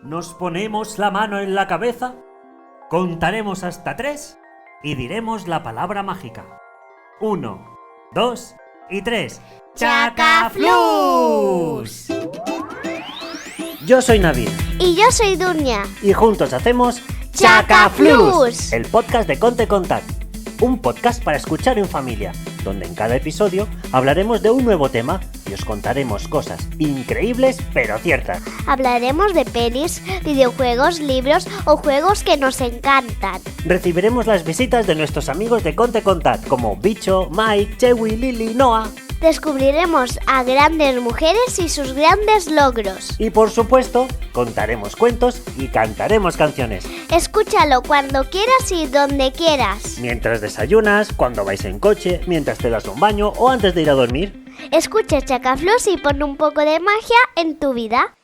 Nos ponemos la mano en la cabeza, contaremos hasta 3 y diremos la palabra mágica. 1, 2 y 3. ¡Chacaflús! Yo soy Navid. Y yo soy Dunia. Y juntos hacemos ¡Chacaflús! El podcast de Conte Contact. Un podcast para escuchar en familia, donde en cada episodio hablaremos de un nuevo tema y os contaremos cosas increíbles pero ciertas. Hablaremos de pelis, videojuegos, libros o juegos que nos encantan. Recibiremos las visitas de nuestros amigos de Conte Contact como Bicho, Mike, Chewy, Lily, Noah. Descubriremos a grandes mujeres y sus grandes logros. Y por supuesto, contaremos cuentos y cantaremos canciones. Escúchalo cuando quieras y donde quieras. Mientras desayunas, cuando vais en coche, mientras te das un baño o antes de ir a dormir. Escucha Chacaflús y pon un poco de magia en tu vida.